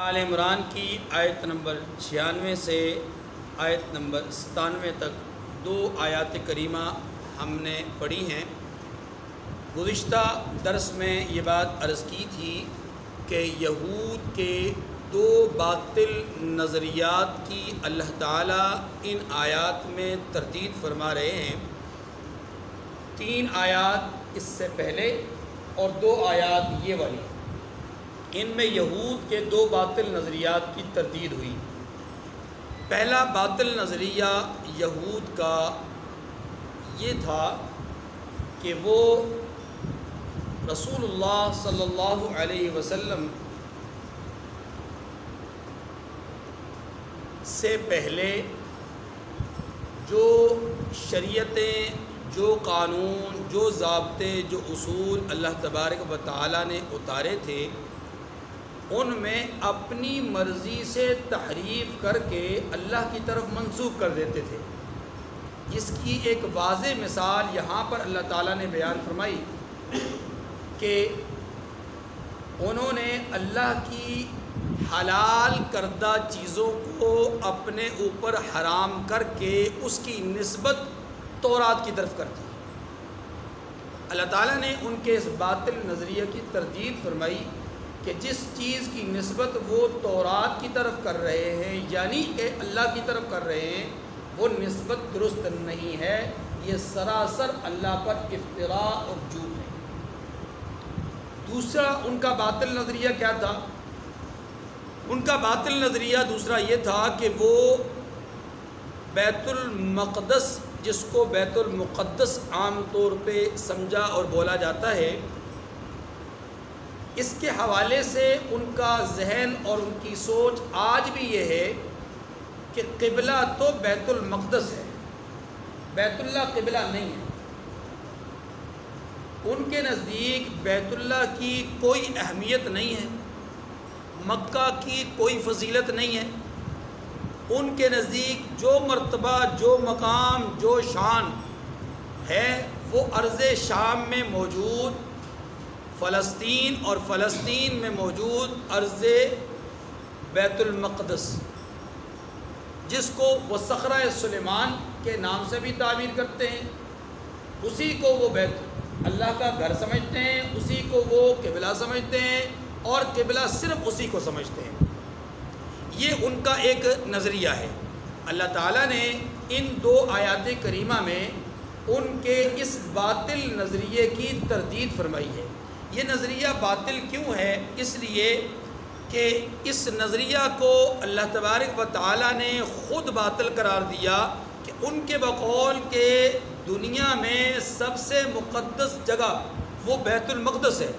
آل عمران کی آیت نمبر 96 سے آیت نمبر 97 تک 2 آیات کریمہ ہم نے پڑھی ہیں۔ گزشتہ درس میں یہ بات عرض کی تھی کہ یہود کے 2 باطل نظریات کی اللہ تعالیٰ ان آیات میں تردید فرما رہے ہیں۔ 3 آیات اس سے پہلے اور 2 آیات یہ والی، ان میں یہود کے 2 باطل نظریات کی تردید ہوئی۔ پہلا باطل نظریہ یہود کا یہ تھا کہ وہ رسول اللہ صلی اللہ علیہ وسلم سے پہلے جو شریعتیں، جو قانون، جو ضابطے، جو اصول اللہ تبارک و تعالیٰ نے اتارے تھے، ان میں اپنی مرضی سے تحریف کر کے اللہ کی طرف منسوب کر دیتے تھے۔ اس کی ایک واضح مثال یہاں پر اللہ تعالیٰ نے بیان فرمائی کہ انہوں نے اللہ کی حلال کردہ چیزوں کو اپنے اوپر حرام کر کے اس کی نسبت تورات کی طرف کر دی۔ اللہ تعالیٰ نے ان کے اس باطل نظریے کی تردید فرمائی کہ جس چیز کی نسبت وہ تورات کی طرف کر رہے ہیں، یعنی کہ اللہ کی طرف کر رہے ہیں، وہ نسبت درست نہیں ہے، یہ سراسر اللہ پر افتراء اور جھوٹ ہے۔ دوسرا ان کا باطل نظریہ کیا تھا؟ ان کا باطل نظریہ دوسرا یہ تھا کہ وہ بیت المقدس، جس کو بیت المقدس عام طور پہ سمجھا اور بولا جاتا ہے، اس کے حوالے سے ان کا ذہن اور ان کی سوچ آج بھی یہ ہے کہ قبلہ تو بیت المقدس ہے، بیت اللہ قبلہ نہیں ہے۔ ان کے نزدیک بیت اللہ کی کوئی اہمیت نہیں ہے، مکہ کی کوئی فضیلت نہیں ہے۔ ان کے نزدیک جو مرتبہ، جو مقام، جو شان ہے وہ ارض شام میں موجود فلسطین اور فلسطین میں موجود ارض بیت المقدس، جس کو وہ صخرہ سلیمان کے نام سے بھی تعبیر کرتے ہیں، اسی کو وہ بیت اللہ کا گھر سمجھتے ہیں، اسی کو وہ قبلہ سمجھتے ہیں اور قبلہ صرف اسی کو سمجھتے ہیں۔ یہ ان کا ایک نظریہ ہے۔ اللہ تعالیٰ نے ان 2 آیات کریمہ میں ان کے اس باطل نظریے کی تردید فرمائی ہے۔ یہ نظریہ باطل کیوں ہے؟ اس لیے کہ اس نظریہ کو اللہ تبارک و تعالیٰ نے خود باطل قرار دیا کہ ان کے بقول کہ دنیا میں سب سے مقدس جگہ وہ بیت المقدس ہے۔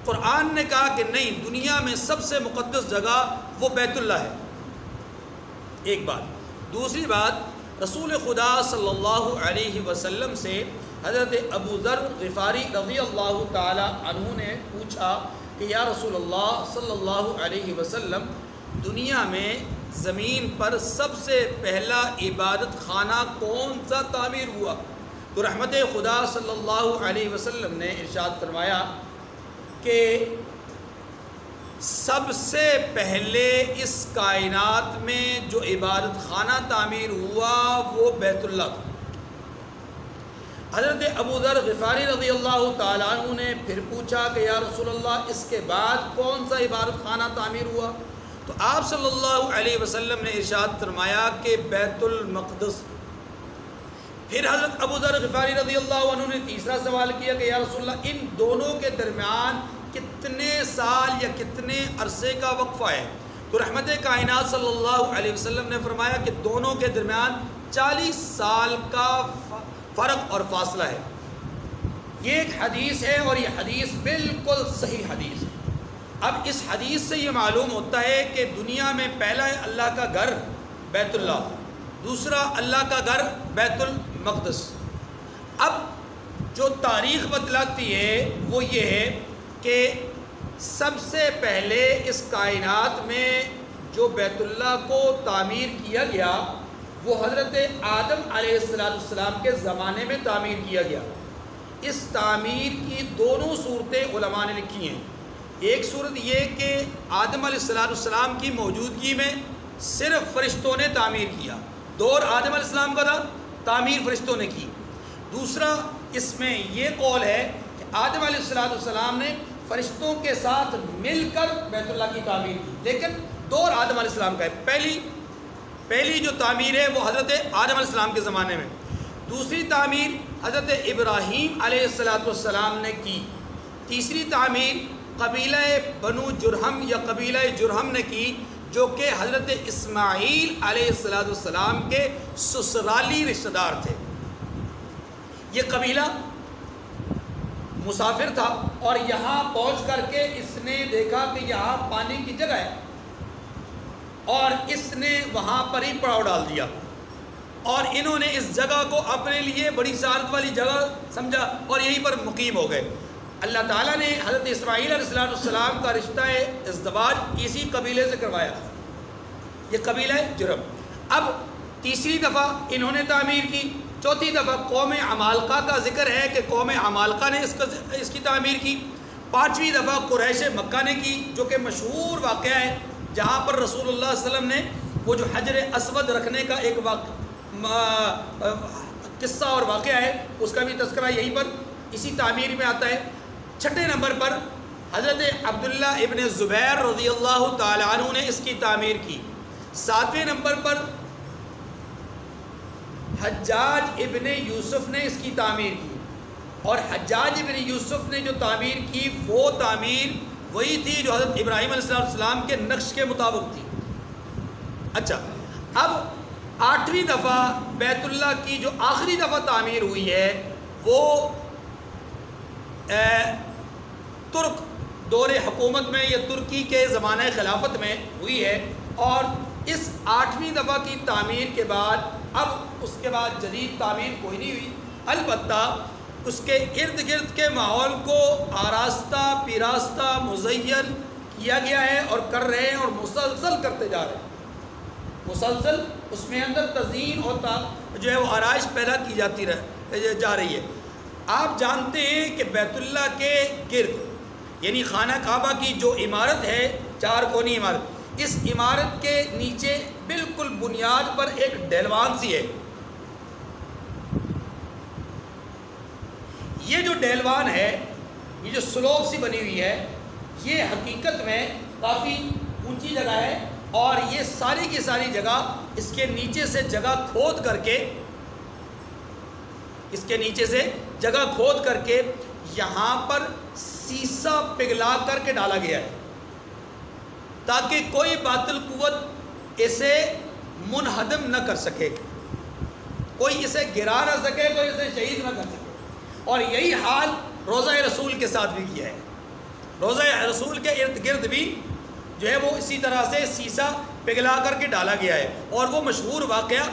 قرآن نے کہا کہ نہیں، دنیا میں سب سے مقدس جگہ وہ بیت اللہ ہے۔ ایک بات۔ دوسری بات، رسول خدا صلی اللہ علیہ وسلم سے حضرت ابو ذر غفاری رضی اللہ تعالی عنہ نے پوچھا کہ یا رسول اللہ صلی اللہ علیہ وسلم، دنیا میں زمین پر سب سے پہلا عبادت خانہ کون سا تعمیر ہوا؟ تو رحمت خدا صلی اللہ علیہ وسلم نے ارشاد فرمایا کہ سب سے پہلے اس کائنات میں جو عبادت خانہ تعمیر ہوا وہ بیت اللہ تھا۔ حضرت ابو ذر غفاری رضی اللہ تعالیٰ عنہ نے پھر پوچھا کہ یا رسول اللہ، اس کے بعد کون سا عبادت خانہ تعمیر ہوا؟ تو آپ صلی اللہ علیہ وسلم نے ارشاد فرمایا کہ بیت المقدس۔ پھر حضرت ابو ذر غفاری رضی اللہ عنہ نے تیسرا سوال کیا کہ یا رسول اللہ، ان دونوں کے درمیان کتنے سال یا کتنے عرصے کا وقفہ ہے؟ تو رحمت کائنات صلی اللہ علیہ وسلم نے فرمایا کہ دونوں کے درمیان 40 سال کا فرق اور فاصلہ ہے۔ یہ ایک حدیث ہے اور یہ حدیث بالکل صحیح حدیث ہے۔ اب اس حدیث سے یہ معلوم ہوتا ہے کہ دنیا میں پہلا ہے اللہ کا گھر بیت اللہ، دوسرا اللہ کا گھر بیت المقدس۔ اب جو تاریخ بتلاتی ہے وہ یہ ہے کہ سب سے پہلے اس کائنات میں جو بیت اللہ کو تعمیر کیا گیا وہ حضرت آدم علیہ السلام کے زمانے میں تعمیر کیا گیا۔ اس تعمیر کی دونوں صورتیں علماء نے لکھی ہیں۔ ایک صورت یہ کہ آدم علیہ السلام کی موجودگی میں صرف فرشتوں نے تعمیر کیا، دور آدم علیہ السلام کا تھا، تعمیر فرشتوں نے کی۔ دوسرا اس میں یہ قول ہے کہ آدم علیہ السلام نے فرشتوں کے ساتھ مل کر بیت اللہ کی تعمیر کی، لیکن دور آدم علیہ السلام کا ہے۔ پہلی جو تعمیر ہے وہ حضرت آدم علیہ السلام کے زمانے میں، دوسری تعمیر حضرت ابراہیم علیہ السلام نے کی، تیسری تعمیر قبیلہ بنو جرہم یا قبیلہ جرہم نے کی، جو کہ حضرت اسماعیل علیہ السلام کے سسرالی رشتہ دار تھے۔ یہ قبیلہ مسافر تھا اور یہاں پہنچ کر کے اس نے دیکھا کہ یہاں پانی کی جگہ ہے اور اس نے وہاں پر ہی پڑاؤ ڈال دیا، اور انہوں نے اس جگہ کو اپنے لیے بڑی سعادت والی جگہ سمجھا اور یہیں پر مقیم ہو گئے۔ اللہ تعالیٰ نے حضرت اسماعیل علیہ السلام کا رشتہ ازدواج اسی قبیلے سے کروایا تھا، یہ قبیلہ جرم۔ اب تیسری دفعہ انہوں نے تعمیر کی، چوتھی دفعہ قوم عمالقہ کا ذکر ہے کہ قوم عمالقہ نے اس کی تعمیر کی، پانچویں دفعہ قریش مکہ نے کی، جو کہ مشہور واقعہ ہے جہاں پر رسول اللہ صلی اللہ علیہ وسلم نے وہ جو حجر اسود رکھنے کا ایک قصہ اور واقعہ ہے، اس کا بھی تذکرہ یہیں پر اسی تعمیر میں آتا ہے۔ چھٹے نمبر پر حضرت عبداللہ ابن زبیر رضی اللہ تعالیٰ عنہ نے اس کی تعمیر کی۔ ساتویں نمبر پر حجاج ابن یوسف نے اس کی تعمیر کی، اور حجاج ابن یوسف نے جو تعمیر کی وہ تعمیر وہی تھی جو حضرت ابراہیم علیہ السلام کے نقش کے مطابق تھی۔ اچھا، اب آٹھویں دفعہ بیت اللہ کی جو آخری دفعہ تعمیر ہوئی ہے وہ ترک دور حکومت میں یا ترکی کے زمانہ خلافت میں ہوئی ہے، اور اس آٹھویں دفعہ کی تعمیر کے بعد اب اس کے بعد جدید تعمیر کوئی نہیں ہوئی، البتہ اس کے ارد گرد کے ماحول کو آراستہ پیراستہ مزین کیا گیا ہے اور کر رہے ہیں اور مسلسل کرتے جا رہے ہیں، مسلسل اس میں اندر تزئین اور جو ہے وہ آرائش پیدا کی جاتی جا رہی ہے۔ آپ جانتے ہیں کہ بیت اللہ کے گرد یعنی خانہ کعبہ کی جو عمارت ہے، چار کونی عمارت، اس عمارت کے نیچے بالکل بنیاد پر ایک ڈیلوان سی ہے۔ یہ جو ڈیلوان ہے، یہ جو سلوپ سی بنی ہوئی ہے، یہ حقیقت میں کافی اونچی جگہ ہے، اور یہ ساری کی ساری جگہ اس کے نیچے سے جگہ کھود کر کے یہاں پر سیسا پگھلا کر کے ڈالا گیا ہے تاکہ کوئی باطل قوت اسے منہدم نہ کر سکے، کوئی اسے گرا نہ سکے، کوئی اسے شہید نہ کر سکے۔ اور یہی حال روضہ رسول کے ساتھ بھی کیا ہے، روضہ رسول کے ارد گرد بھی جو ہے وہ اسی طرح سے سیسا پگھلا کر کے ڈالا گیا ہے۔ اور وہ مشہور واقعہ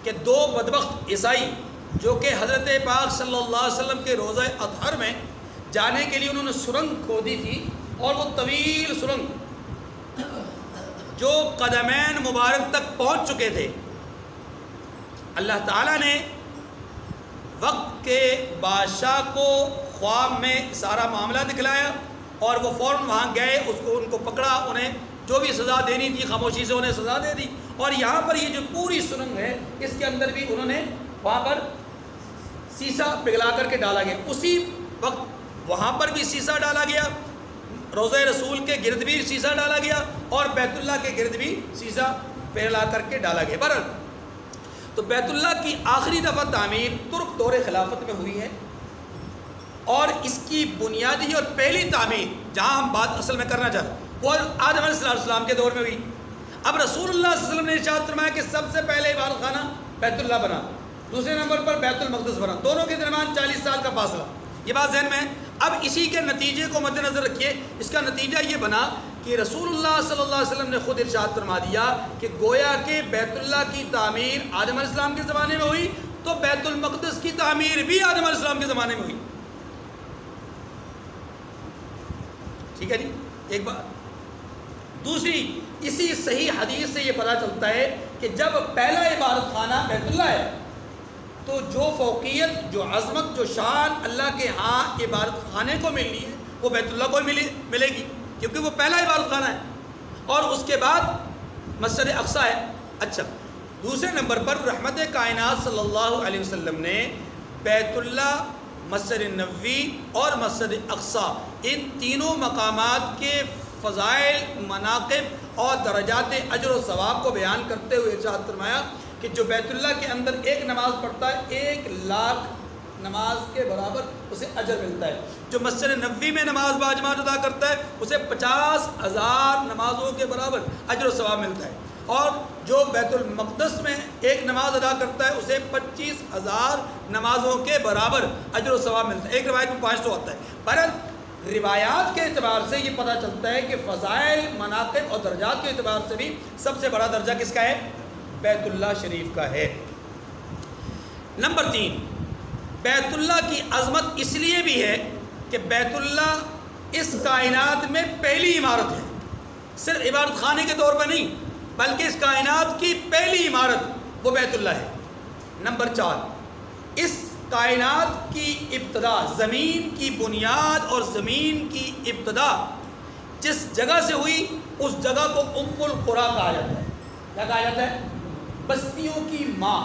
کہ دو بدبخت عیسائی جو کہ حضرت پاک صلی اللہ علیہ وسلم کے روضہ اطہر میں جانے کے لیے انہوں نے سرنگ کھودی تھی، اور وہ طویل سرنگ جو قدمین مبارک تک پہنچ چکے تھے، اللہ تعالیٰ نے وقت کے بادشاہ کو خواب میں سارا معاملہ دکھلایا، اور وہ فوراً وہاں گئے، ان کو پکڑا، انہیں جو بھی سزا دینی تھی خاموشی سے انہیں سزا دے دی۔ اور یہاں پر یہ جو پوری سرنگ ہے اس کے اندر بھی انہوں نے وہاں پر سیسا پگھلا کر کے ڈالا گیا، اسی وقت وہاں پر بھی سیسا ڈالا گیا، روضہ رسول کے گرد بھی سیسا ڈالا گیا، اور بیت اللہ کے گرد بھی سیسا پگھلا کر کے ڈالا گیا۔ بہرحال تو بیت اللہ کی آخری دفعہ تعمیر ترک دور خلافت میں ہوئی ہے، اور اس کی بنیادی اور پہلی تعمیر جہاں ہم بات اصل میں کرنا چاہتے ہیں وہ آدم علیہ السلام کے دور میں ہوئی۔ اب رسول اللہ صلی اللہ علیہ وسلم نے ارشاد فرمایا کہ سب سے پہلے عبادت خانہ بیت اللہ بنا، دوسرے نمبر پر بیت المقدس بنا، دونوں کے درمیان 40 سال کا فاصلہ، یہ بات ذہن میں ہے۔ اب اسی کے نتیجے کو مد نظر رکھیے، اس کا نتیجہ یہ بنا کہ رسول اللہ صلی اللہ علیہ وسلم نے خود ارشاد فرما دیا کہ گویا کہ بیت اللہ کی تعمیر آدم علیہ السلام کے زمانے میں ہوئی تو بیت المقدس کی تعمیر بھی آدم علیہ السلام کے زمانے میں ہوئی۔ ٹھیک ہے جی، ایک بات۔ دوسری، اسی صحیح حدیث سے یہ پتہ چلتا ہے کہ جب پہلا عبادت خانہ بیت اللہ ہے تو جو فوقیت، جو عظمت، جو شان اللہ کے ہاں عبادت خانے کو ملنی ہے وہ بیت اللہ کو ملے گی۔ کیونکہ وہ پہلا عبادت خانہ ہے، اور اس کے بعد مسجد اقصی ہے۔ اچھا، دوسرے نمبر پر رحمت کائنات صلی اللہ علیہ وسلم نے بیت اللہ، مسجد نبوی اور مسجد اقصی ان تینوں مقامات کے فضائل، مناقب اور درجات اجر و ثواب کو بیان کرتے ہوئے ارشاد فرمایا کہ جو بیت اللہ کے اندر ایک نماز پڑھتا ہے 1,00,000 نماز کے برابر اسے اجر ملتا ہے، جو مسجد نبوی میں نماز باجماعت ادا کرتا ہے اسے 50,000 نمازوں کے برابر اجر و ثواب ملتا ہے، اور جو بیت المقدس میں ایک نماز ادا کرتا ہے اسے 25,000 نمازوں کے برابر اجر و ثواب ملتا ہے۔ ایک روایت میں 500 آتا ہے۔ بہرحال روایات کے اعتبار سے یہ پتہ چلتا ہے کہ فضائل، مناقب اور درجات کے اعتبار سے بھی سب سے بڑا درجہ کس کا ہے؟ بیت اللہ شریف کا ہے۔ نمبر 3، بیت اللہ کی عظمت اس لیے بھی ہے کہ بیت اللہ اس کائنات میں پہلی عمارت ہے، صرف عبادت خانے کے طور پر نہیں بلکہ اس کائنات کی پہلی عمارت وہ بیت اللہ ہے۔ نمبر 4، اس کائنات کی ابتدا، زمین کی بنیاد اور زمین کی ابتدا جس جگہ سے ہوئی اس جگہ کو ام القریٰ کہا جاتا ہے۔ کیا کہا جاتا ہے؟ بستیوں کی ماں۔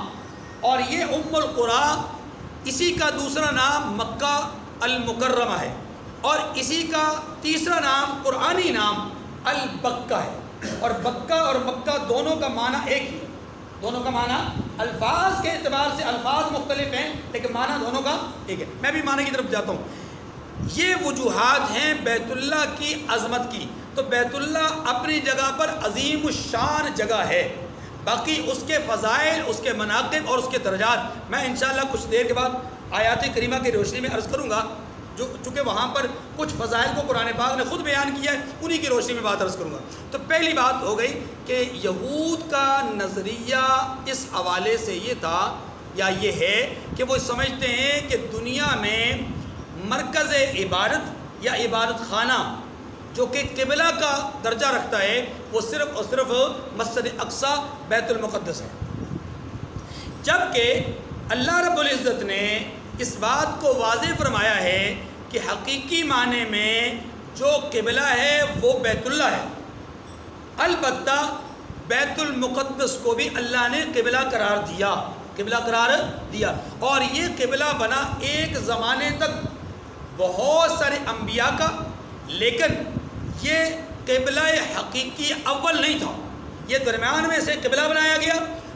اور یہ ام القریٰ، اسی کا دوسرا نام مکہ المکرمہ ہے، اور اسی کا تیسرا نام، قرآنی نام البکہ ہے۔ اور بکہ اور مکہ دونوں کا معنی ایک ہی ہے، دونوں کا معنی الفاظ کے اعتبار سے الفاظ مختلف ہیں لیکن معنی دونوں کا ایک ہے۔ میں بھی معنی کی طرف جاتا ہوں۔ یہ وجوہات ہیں بیت اللہ کی عظمت کی۔ تو بیت اللہ اپنی جگہ پر عظیم الشان جگہ ہے، باقی اس کے فضائل، اس کے مناقب اور اس کے درجات میں انشاءاللہ کچھ دیر کے بعد آیات کریمہ کی روشنی میں عرض کروں گا، جو چونکہ وہاں پر کچھ فضائل کو قرآن پاک نے خود بیان کیا ہے، انہی کی روشنی میں بات عرض کروں گا۔ تو پہلی بات ہو گئی کہ یہود کا نظریہ اس حوالے سے یہ تھا یا یہ ہے کہ وہ سمجھتے ہیں کہ دنیا میں مرکز عبادت یا عبادت خانہ جو کہ قبلہ کا درجہ رکھتا ہے وہ صرف اور صرف مسجد اقصی بیت المقدس ہے، جبکہ اللہ رب العزت نے اس بات کو واضح فرمایا ہے کہ حقیقی معنی میں جو قبلہ ہے وہ بیت اللہ ہے۔ البتہ بیت المقدس کو بھی اللہ نے قبلہ قرار دیا، قبلہ قرار دیا، اور یہ قبلہ بنا ایک زمانے تک بہت سارے انبیاء کا، لیکن یہ قبلہ حقیقی اول نہیں تھا، یہ درمیان میں سے قبلہ بنایا گیا۔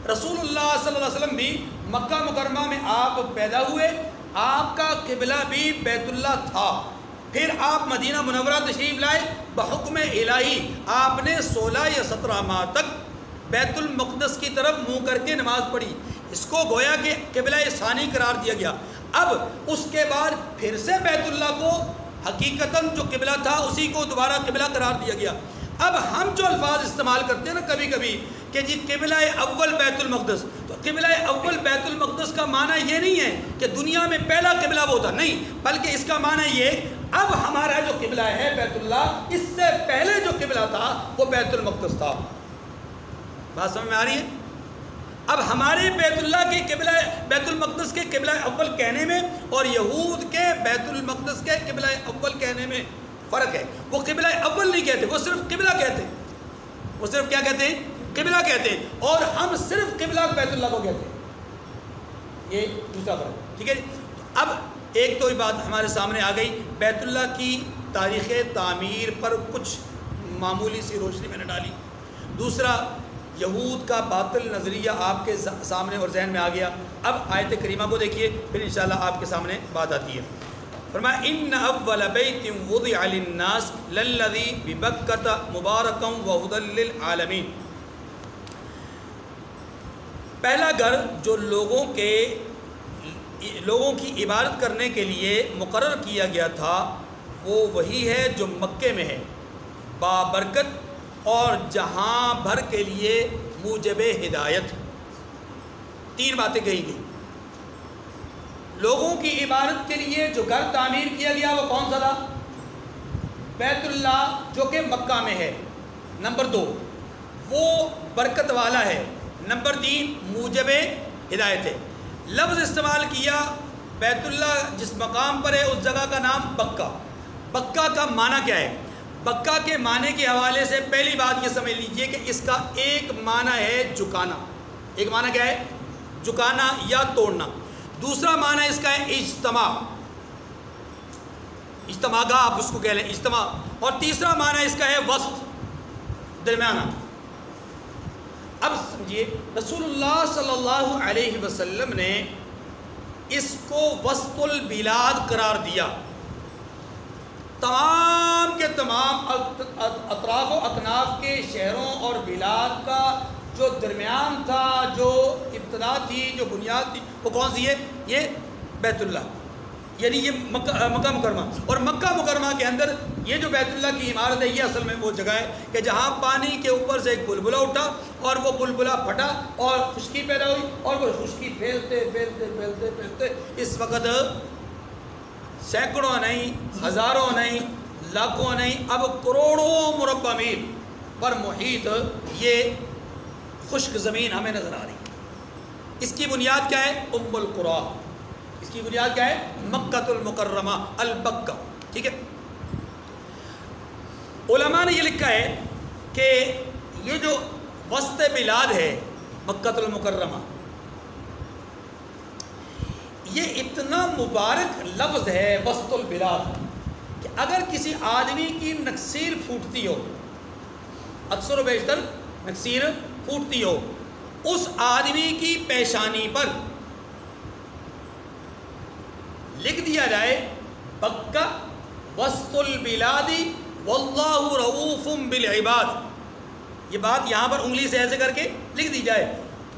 رسول اللہ صلی اللہ علیہ وسلم بھی مکہ مکرمہ میں آپ پیدا ہوئے، آپ کا قبلہ بھی بیت اللہ تھا، پھر آپ مدینہ منورہ تشریف لائے، بحکم الہی آپ نے 16 یا 17 ماہ تک بیت المقدس کی طرف منہ کر کے نماز پڑھی، اس کو گویا کہ قبلہ ثانی قرار دیا گیا۔ اب اس کے بعد پھر سے بیت اللہ کو حقیقتاً جو قبلہ تھا اسی کو دوبارہ قبلہ قرار دیا گیا۔ اب ہم جو الفاظ استعمال کرتے ہیں نا کبھی کبھی کہ جی قبلہ اول بیت المقدس، تو قبلہ اول بیت المقدس کا معنی یہ نہیں ہے کہ دنیا میں پہلا قبلہ وہ تھا، نہیں، بلکہ اس کا معنی یہ اب ہمارا جو قبلہ ہے بیت اللہ، اس سے پہلے جو قبلہ تھا وہ بیت المقدس تھا۔ بات سمجھ میں آ رہی ہے؟ اب ہمارے بیت اللہ کے قبلہ، بیت المقدس کے قبلہ اول کہنے میں اور یہود کے بیت المقدس کے قبلہ اول کہنے میں فرق ہے۔ وہ قبلہ اول نہیں کہتے، وہ صرف قبلہ کہتے ہیں، وہ صرف کیا کہتے ہیں؟ قبلہ کہتے ہیں، اور ہم صرف قبلہ بیت اللہ کو کہتے ہیں۔ یہ دوسرا فرق، ٹھیک ہے جی۔ اب ایک تو یہ بات ہمارے سامنے آ گئی، بیت اللہ کی تاریخ تعمیر پر کچھ معمولی سی روشنی میں نے ڈالی۔ دوسرا، یہود کا باطل نظریہ آپ کے سامنے اور ذہن میں آ گیا۔ اب آیت کریمہ کو دیکھیے، پھر انشاءاللہ آپ کے سامنے بات آتی ہے۔ فرمایا ان اول بیت وضع للناس للذی ببکۃ مبارکا وہدی للعالمین، پہلا گھر جو لوگوں کی عبادت کرنے کے لیے مقرر کیا گیا تھا وہ وہی ہے جو مکے میں ہے، بابرکت اور جہاں بھر کے لیے موجب ہدایت۔ تین باتیں کہی گئی۔ لوگوں کی عبادت کے لیے جو گھر تعمیر کیا گیا وہ کون سا تھا؟ بیت اللہ جو کہ مکہ میں ہے۔ نمبر 2، وہ برکت والا ہے۔ نمبر 3، موجب ہدایت ہے۔ لفظ استعمال کیا بیت اللہ جس مقام پر ہے اس جگہ کا نام بکہ۔ بکہ کا معنی کیا ہے؟ بکا کے معنی کے حوالے سے پہلی بات یہ سمجھ لیجئے کہ اس کا ایک معنی ہے جھکانا. ایک معنی کیا ہے؟ جھکانا یا توڑنا. دوسرا معنی اس کا ہے اجتماع، اجتماع کا آپ اس کو کہہ لیں اجتماع. اور تیسرا معنی اس کا ہے وسط، درمیانہ. اب سمجھیے رسول اللہ صلی اللہ علیہ وسلم نے اس کو وسط البلاد قرار دیا. تمام کے تمام اطراف و اکناف کے شہروں اور بلاد کا جو درمیان تھا، جو ابتدا تھی، جو بنیاد تھی، وہ کون سی ہے؟ یہ بیت اللہ، یعنی یہ مکہ مکرمہ. اور مکہ مکرمہ کے اندر یہ جو بیت اللہ کی عمارت ہے، یہ اصل میں وہ جگہ ہے کہ جہاں پانی کے اوپر سے ایک بلبلہ اٹھا اور وہ بلبلہ پھٹا اور خشکی پیدا ہوئی، اور وہ خشکی پھیلتے پھیلتے پھیلتے پھیلتے اس وقت سینکڑوں نہیں، ہزاروں نہیں، لاکھوں نہیں، اب کروڑوں مربع میل پر محیط یہ خشک زمین ہمیں نظر آ رہی ہے. اس کی بنیاد کیا ہے؟ ام القریٰ. اس کی بنیاد کیا ہے؟ مکہ المکرمہ، البکہ. ٹھیک ہے. علماء نے یہ لکھا ہے کہ یہ جو وسط بلاد ہے مکہ المکرمہ، یہ اتنا مبارک لفظ ہے وسط البلاد کہ اگر کسی آدمی کی نکسیر پھوٹتی ہو، اکثر و بیشتر نکسیر پھوٹتی ہو، اس آدمی کی پیشانی پر لکھ دیا جائے بکہ وسط البلاد واللہ رؤوف بالعباد. یہ بات یہاں پر انگلی سے ایسے کر کے لکھ دی جائے،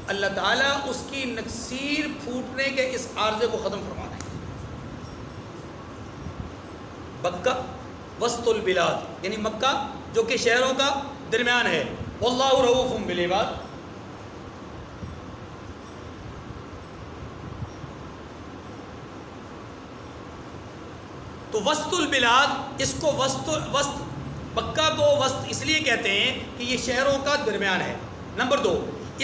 اللہ تعالیٰ اس کی نکسیر پھوٹنے کے اس عارضے کو ختم فرما دیں. بکہ وسط البلاد یعنی مکہ جو کہ شہروں کا درمیان ہے، واللہ رؤوف بالعباد. تو وسط البلاد، اس کو وسط مکہ کو وسط اس لیے کہتے ہیں کہ یہ شہروں کا درمیان ہے. نمبر 2،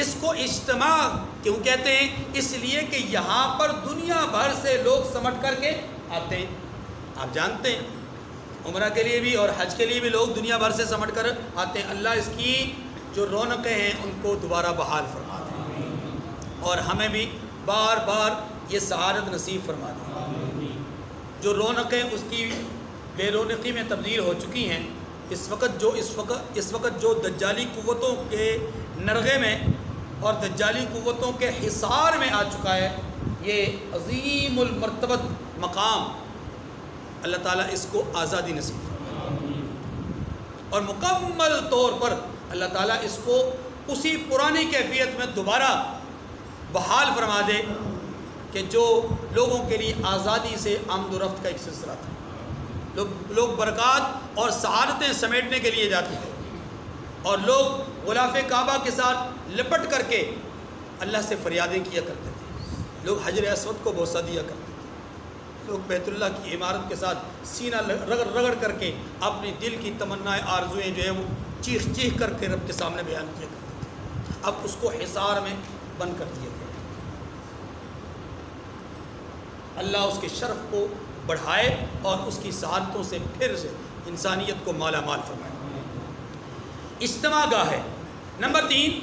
اس کو اجتماع کیوں کہتے ہیں؟ اس لیے کہ یہاں پر دنیا بھر سے لوگ سمٹ کر کے آتے ہیں. آپ جانتے ہیں عمرہ کے لیے بھی اور حج کے لیے بھی لوگ دنیا بھر سے سمٹ کر آتے ہیں. اللہ اس کی جو رونقیں ہیں ان کو دوبارہ بحال فرما دیں اور ہمیں بھی بار بار یہ سعادت نصیب فرما دیں. جو رونقیں اس کی بے رونقی میں تبدیل ہو چکی ہیں، اس وقت جو دجالی قوتوں کے نرغے میں اور دجالی قوتوں کے حصار میں آ چکا ہے، یہ عظیم المرتبت مقام اللہ تعالیٰ اس کو آزادی نصیب فرمائے اور مکمل طور پر اللہ تعالیٰ اس کو اسی پرانی کیفیت میں دوبارہ بحال فرما دے کہ جو لوگوں کے لیے آزادی سے آمد و رفت کا ایک سلسلہ تھا. لوگ برکات اور سعادتیں سمیٹنے کے لیے جاتے تھے اور لوگ غلاف کعبہ کے ساتھ لپٹ کر کے اللہ سے فریادیں کیا کرتے تھے. لوگ حجر اسود کو بوسہ دیا کرتے تھے. لوگ بیت اللہ کی عمارت کے ساتھ سینہ رگڑ رگڑ کر کے اپنی دل کی تمنائیں آرزوئیں جو ہے وہ چیخ چیخ کر کے رب کے سامنے بیان کیا کرتے تھے. اب اس کو حصار میں بند کر دیا گیا. اللہ اس کے شرف کو بڑھائے اور اس کی سعادتوں سے پھر سے انسانیت کو مالا مال فرمائے. اجتماع گاہ ہے. نمبر 3،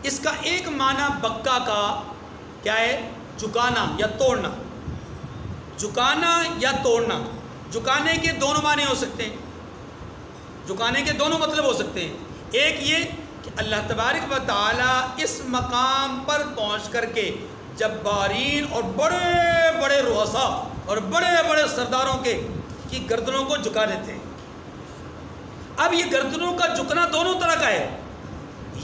اس کا ایک معنی بکہ کا کیا ہے؟ جھکانا یا توڑنا. جھکانا یا توڑنا، جھکانے کے دونوں معنی ہو سکتے ہیں، جھکانے کے دونوں مطلب ہو سکتے ہیں. ایک یہ کہ اللہ تبارک و تعالیٰ اس مقام پر پہنچ کر کے جبارین اور بڑے بڑے رؤساء اور بڑے بڑے سرداروں کی گردنوں کو جھکا دیتے ہیں. اب یہ گردنوں کا جھکنا دونوں طرح کا ہے،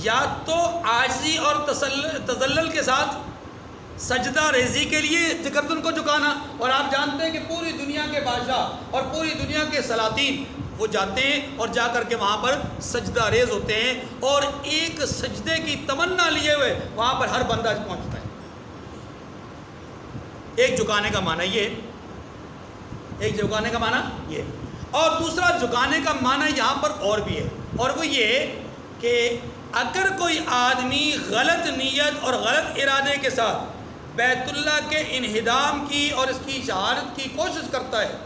یا تو عاجزی اور تذلل کے ساتھ سجدہ ریزی کے لیے گردن کو جھکانا. اور آپ جانتے ہیں کہ پوری دنیا کے بادشاہ اور پوری دنیا کے سلاطین وہ جاتے ہیں اور جا کر کے وہاں پر سجدہ ریز ہوتے ہیں اور ایک سجدے کی تمنا لیے ہوئے وہاں پر ہر بندہ پہنچتا ہے. ایک جھکانے کا معنی یہ، ایک جھکانے کا معنی یہ. اور دوسرا جھکانے کا معنی یہاں پر اور بھی ہے، اور وہ یہ کہ اگر کوئی آدمی غلط نیت اور غلط ارادے کے ساتھ بیت اللہ کے انہدام کی اور اس کی شہادت کی کوشش کرتا ہے،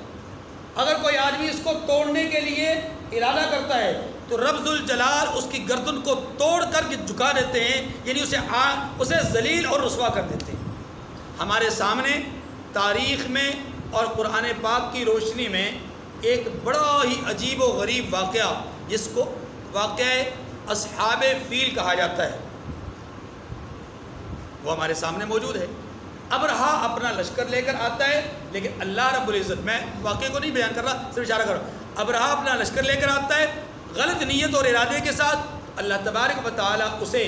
اگر کوئی آدمی اس کو توڑنے کے لیے ارادہ کرتا ہے تو رب ذوالجلال اس کی گردن کو توڑ کر کے جھکا دیتے ہیں، یعنی اسے ذلیل اور رسوا کر دیتے ہیں۔ ہمارے سامنے تاریخ میں اور قرآن پاک کی روشنی میں ایک بڑا ہی عجیب و غریب واقعہ، جس کو واقعہ اصحاب فیل کہا جاتا ہے، وہ ہمارے سامنے موجود ہے۔ ابرہا اپنا لشکر لے کر آتا ہے، لیکن اللہ رب العزت، میں واقعے کو نہیں بیان کر رہا، صرف اشارہ کر رہا ہوں، ابرہا اپنا لشکر لے کر آتا ہے غلط نیت اور ارادے کے ساتھ۔ اللہ تبارک و تعالیٰ اسے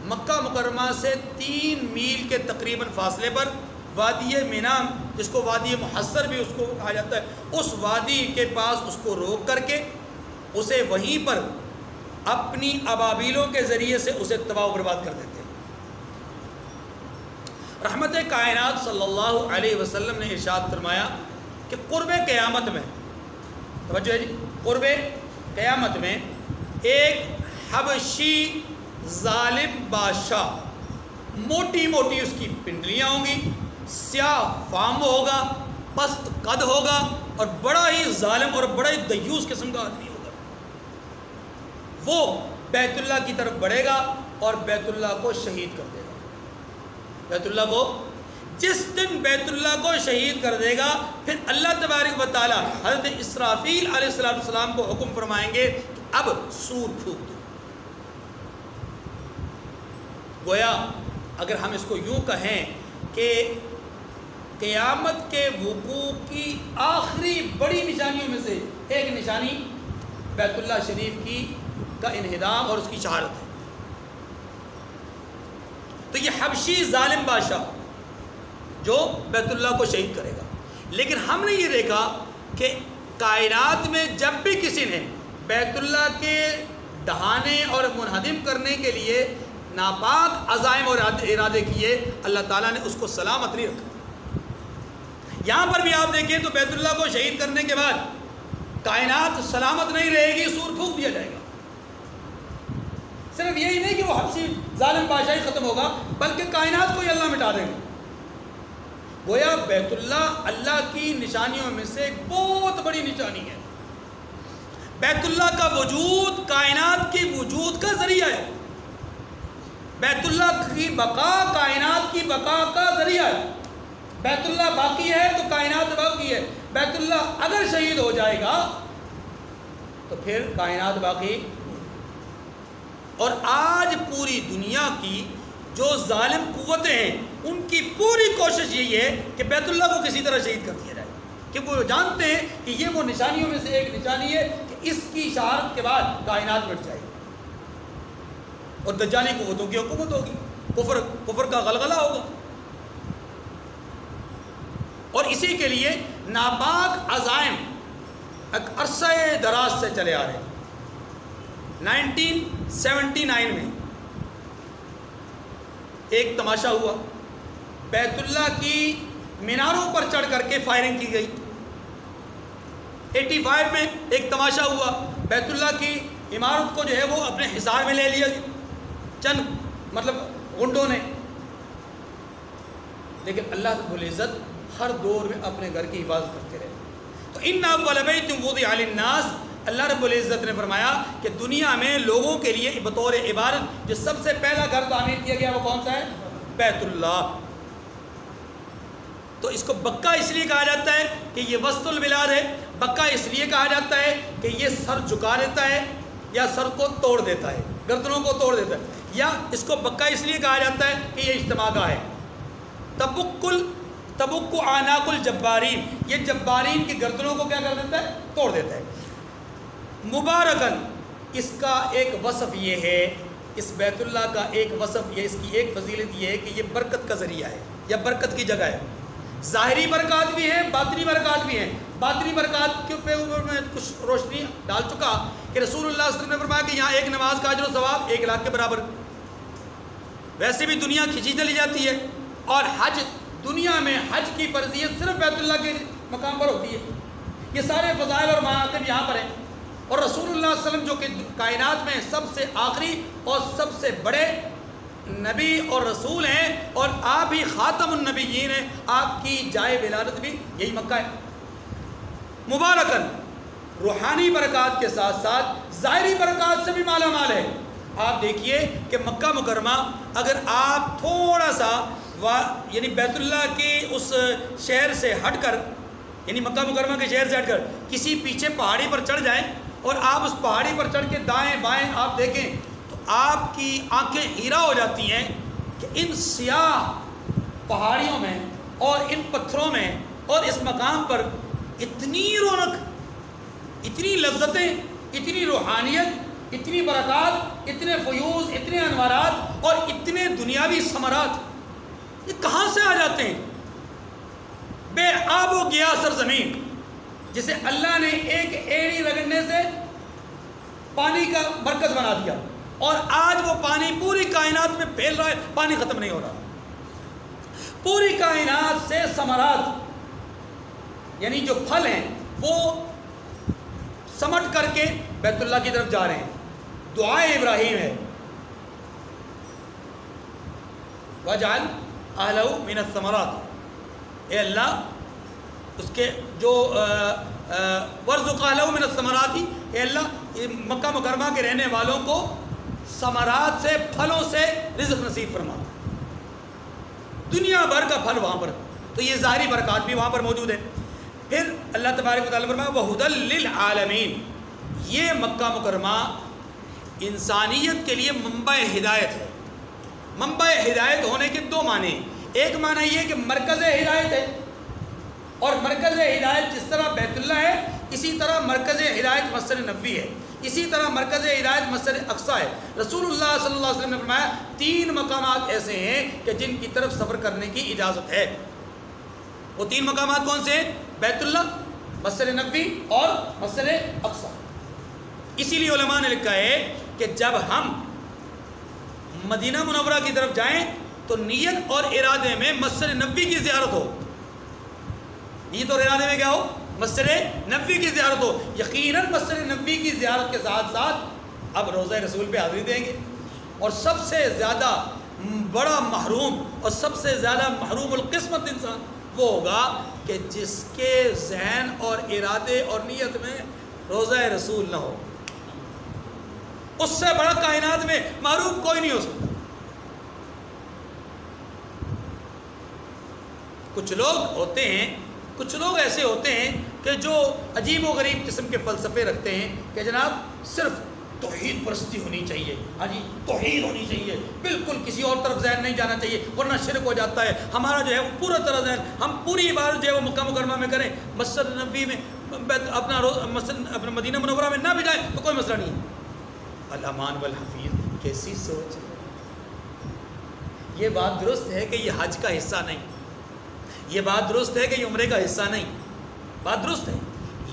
مکہ مکرمہ سے 3 میل کے تقریباً فاصلے پر وادی مینام، جس کو وادی محصر بھی اس کو کہا جاتا ہے، اس وادی کے پاس اس کو روک کر کے اسے وہیں پر اپنی ابابیلوں کے ذریعے سے اسے تباہ و برباد کر دیتے ہیں۔ رحمت کائنات صلی اللہ علیہ وسلم نے ارشاد فرمایا کہ قرب قیامت میں، توجہ ہے جی، قرب قیامت میں ایک حبشی ظالم بادشاہ، موٹی موٹی اس کی پنڈلیاں ہوں گی، سیاہ فام ہوگا، پست قد ہوگا، اور بڑا ہی ظالم اور بڑا ہی دیوس قسم کا آدمی ہوگا۔ وہ بیت اللہ کی طرف بڑھے گا اور بیت اللہ کو شہید کر دے گا۔ بیت اللہ کو، جس دن بیت اللہ کو شہید کر دے گا، پھر اللہ تبارک و تعالی حضرت اسرافیل علیہ السلام کو حکم فرمائیں گے کہ اب سور پھونک دو۔ گویا اگر ہم اس کو یوں کہیں کہ قیامت کے وقوع کی آخری بڑی نشانیوں میں سے ایک نشانی بیت اللہ شریف کا انہدام اور اس کی شہادت ہے، تو یہ حبشی ظالم بادشاہ جو بیت اللہ کو شہید کرے گا۔ لیکن ہم نے یہ دیکھا کہ کائنات میں جب بھی کسی نے بیت اللہ کے ڈھانے اور منہدم کرنے کے لیے ناپاک عزائم اور ارادے کیے، اللہ تعالیٰ نے اس کو سلامت نہیں رکھا۔ یہاں پر بھی آپ دیکھیں تو بیت اللہ کو شہید کرنے کے بعد کائنات سلامت نہیں رہے گی، سور پھونک دیا جائے گا۔ صرف یہی نہیں کہ وہ حبشی ظالم بادشاہی ختم ہوگا، بلکہ کائنات کو ہی اللہ مٹا دے گا۔ گویا بیت اللہ اللہ کی نشانیوں میں سے ایک بہت بڑی نشانی ہے۔ بیت اللہ کا وجود کائنات کی وجود کا ذریعہ ہے، بیت اللہ کی بقا کائنات کی بقا کا ذریعہ ہے۔ بیت اللہ باقی ہے تو کائنات باقی ہے، بیت اللہ اگر شہید ہو جائے گا تو پھر کائنات باقی۔ اور آج پوری دنیا کی جو ظالم قوتیں ہیں، ان کی پوری کوشش یہی ہے کہ بیت اللہ کو کسی طرح شہید کر دیا جائے، کیونکہ وہ جانتے ہیں کہ یہ وہ نشانیوں میں سے ایک نشانی ہے کہ اس کی شہادت کے بعد کائنات مٹ جائے گی اور دجالی قوتوں کی حکومت ہوگی، کفر کا غلغلہ ہوگا۔ اور اسی کے لیے ناپاک عزائم ایک عرصہ دراز سے چلے آ رہے ہیں۔ 1979 میں ایک تماشا ہوا، بیت اللہ کی میناروں پر چڑھ کر کے فائرنگ کی گئی۔ 85 میں ایک تماشا ہوا، بیت اللہ کی عمارت کو جو ہے وہ اپنے حصار میں لے لیا چند غنڈوں نے۔ لیکن اللہ رب العزت ہر دور میں اپنے گھر کی حفاظت کرتے رہے۔ تو ان اول بیت وضع للناس، اللہ رب العزت نے فرمایا کہ دنیا میں لوگوں کے لیے بطور عبادت جو سب سے پہلا گھر تعمیر کیا گیا وہ کون سا ہے؟ بیت اللہ۔ تو اس کو بکہ اس لیے کہا جاتا ہے کہ یہ وسط البلاد ہے، بکہ اس لیے کہا جاتا ہے کہ یہ سر جھکا دیتا ہے یا سر کو توڑ دیتا ہے، گردنوں کو توڑ دیتا ہے، یا اس کو بکہ اس لیے کہا جاتا ہے کہ یہ اجتماع گاہ ہے۔ تبک اعناق الجبارین، یہ جبارین کی گردنوں کو کیا کر دیتا ہے؟ توڑ دیتا ہے۔ مبارکن، اس کا ایک وصف یہ ہے، اس بیت اللہ کا ایک وصف یہ، اس کی ایک فضیلت یہ ہے کہ یہ برکت کا ذریعہ ہے یا برکت کی جگہ ہے۔ ظاہری برکات بھی ہیں، باطنی برکات بھی ہیں۔ باطنی برکات کے اوپر میں کچھ روشنی ڈال چکا کہ رسول اللہ صلی اللہ علیہ وسلم نے فرمایا کہ یہاں ایک نماز کا اجر و ثواب 1 لاکھ کے برابر۔ ویسے بھی دنیا کھینچی چلی جاتی ہے، اور حج، دنیا میں حج کی فرضیت صرف بیت اللہ کے مقام پر ہوتی ہے۔ یہ سارے فضائل اور مناقب یہاں پر ہیں، اور رسول اللہ صلی اللہ علیہ وسلم جو کہ کائنات میں سب سے آخری اور سب سے بڑے نبی اور رسول ہیں، اور آپ ہی خاتم النبیین ہیں، آپ کی جائے ولادت بھی یہی مکہ ہے۔ مبارکن، روحانی برکات کے ساتھ ساتھ ظاہری برکات سے بھی مالا مال ہے۔ آپ دیکھیے کہ مکہ مکرمہ اگر آپ تھوڑا سا یعنی بیت اللہ کے اس شہر سے ہٹ کر، یعنی مکہ مکرمہ کے شہر سے ہٹ کر کسی پیچھے پہاڑی پر چڑھ جائیں اور آپ اس پہاڑی پر چڑھ کے دائیں بائیں آپ دیکھیں تو آپ کی آنکھیں ہیرا ہو جاتی ہیں کہ ان سیاہ پہاڑیوں میں اور ان پتھروں میں اور اس مقام پر اتنی رونق، اتنی لذتیں، اتنی روحانیت، اتنی برکات، اتنے فیوز، اتنے انوارات اور اتنے دنیاوی ثمرات، یہ کہاں سے آ جاتے ہیں؟ بے آب و گیا سرزمین جسے اللہ نے ایک ایڑی رگڑنے سے پانی کا مرکز بنا دیا، اور آج وہ پانی پوری کائنات میں پھیل رہا ہے، پانی ختم نہیں ہو رہا۔ پوری کائنات سے ثمرات یعنی جو پھل ہیں وہ سمٹ کر کے بیت اللہ کی طرف جا رہے ہیں۔ دعائے ابراہیم ہے وَجْعَلْ أَهْلَهُ مِنَ الثَّمَرَاتِ، اے اللہ اس کے جو وَارْزُقْ أَهْلَهُ مِنَ الثَّمَرَاتِ، اے اللہ مکہ مکرمہ کے رہنے والوں کو ثمرات سے، پھلوں سے رزق نصیب فرما، دنیا بھر کا پھل وہاں پر، تو یہ ظاہری برکات بھی وہاں پر موجود ہے۔ پھر اللہ تبارک و تعالیٰ فرمایا وَهُدًى لِّلْعَالَمِينَ، یہ مکہ مکرمہ انسانیت کے لیے منبع ہدایت ہے۔ منبع ہدایت ہونے کے دو معنی ہیں، ایک معنی یہ کہ مرکز ہدایت ہے، اور مرکز ہدایت جس طرح بیت اللہ ہے اسی طرح مرکز ہدایت مسجد نبوی ہے، اسی طرح مرکز ہدایت مسجد اقصیٰ ہے۔ رسول اللہ صلی اللہ علیہ وسلم نے فرمایا 3 مقامات ایسے ہیں کہ جن کی طرف سفر کرنے کی اجازت ہے۔ وہ 3 مقامات کون سے ہیں؟ بیت اللہ، مسجد نبوی اور مسجد اقصیٰ۔ اسی لیے علماء نے لکھا ہے کہ جب ہم مدینہ منورہ کی طرف جائیں تو نیت اور ارادے میں مسجد نبوی کی زیارت ہو، نیت اور ارادے میں کیا ہو؟ مسجد نبوی کی زیارت ہو۔ یقیناً مسجد نبوی کی زیارت کے ساتھ ساتھ اب روضہ رسول پہ حاضری دیں گے، اور سب سے زیادہ بڑا محروم اور سب سے زیادہ محروم القسمت انسان وہ ہوگا کہ جس کے ذہن اور ارادے اور نیت میں روضہ رسول نہ ہو۔ اس سے بڑا کائنات میں محروم کوئی نہیں ہو سکتا۔ کچھ لوگ ایسے ہوتے ہیں کہ جو عجیب و غریب قسم کے فلسفے رکھتے ہیں کہ جناب صرف توحید پرستی ہونی چاہیے، ہاں جی توحید ہونی چاہیے، بالکل کسی اور طرف ذہن نہیں جانا چاہیے ورنہ شرک ہو جاتا ہے۔ ہمارا جو ہے وہ پورا طرح ذہن، ہم پوری عبادت جو ہے وہ مکہ مکرمہ میں کریں، مسجد نبوی میں اپنا مدینہ منورہ میں نہ بھی جائیں تو کوئی مسئلہ نہیں ہے۔ الامان والحفیظ کیسی سوچ ہے؟ یہ بات درست ہے کہ یہ حج کا حصہ نہیں، یہ بات درست ہے کہ یہ عمرے کا حصہ نہیں، بات درست ہے،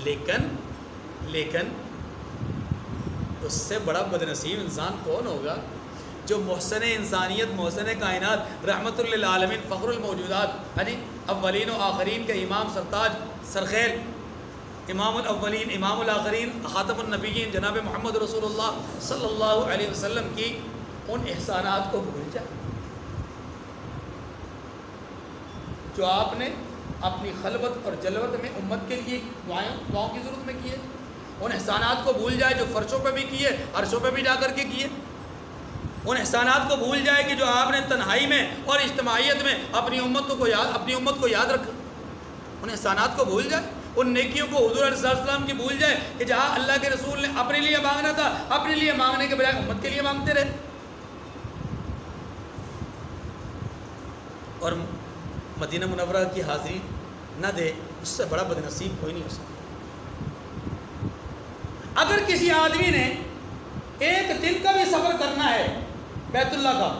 لیکن اس سے بڑا بدنصیب انسان کون ہوگا جو محسن انسانیت، محسن کائنات، رحمت للعالمین، فخر الموجودات، یعنی اولین و آخرین کے امام، سرتاج سرخیل، امام الاولین امام الآخرین، خاتم النبیین جناب محمد رسول اللہ صلی اللہ علیہ وسلم کی ان احسانات کو بھول جائے جو آپ نے اپنی خلوت اور جلوت میں امت کے لیے دعاؤں کی ضرورت میں کیے، ان احسانات کو بھول جائے جو فرشوں پہ بھی کیے، عرشوں پہ بھی جا کر کے کیے، ان احسانات کو بھول جائے کہ جو آپ نے تنہائی میں اور اجتماعیت میں اپنی امت کو یاد رکھا، ان احسانات کو بھول جائے، ان نیکیوں کو حضور علیہ السلام کی بھول جائے کہ جہاں اللہ کے رسول نے اپنے لیے مانگنا تھا اپنے لیے مانگنے کے بجائے امت کے لیے مانگتے رہے، اور مدینہ منورہ کی حاضری نہ دے، اس سے بڑا بدنصیب کوئی نہیں ہو سکتا۔ اگر کسی آدمی نے 1 دن کا بھی سفر کرنا ہے بیت اللہ کا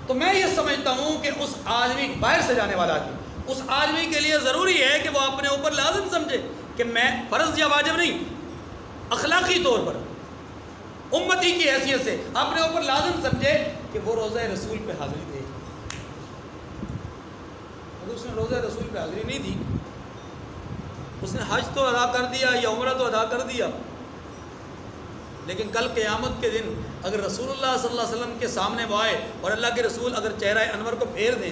تو میں یہ سمجھتا ہوں کہ اس آدمی، باہر سے جانے والا آدمی، اس آدمی کے لیے ضروری ہے کہ وہ اپنے اوپر لازم سمجھے کہ میں فرض یا واجب نہیں، اخلاقی طور پر امتی کی حیثیت سے اپنے اوپر لازم سمجھے کہ وہ روضہ رسول پہ حاضری دے۔ اگر اس نے روضہ رسول پہ حاضری نہیں دی، اس نے حج تو ادا کر دیا یا عمرہ تو ادا کر دیا، لیکن کل قیامت کے دن اگر رسول اللہ صلی اللہ علیہ وسلم کے سامنے وہ آئے اور اللہ کے رسول اگر چہرہ انور کو پھیر دیں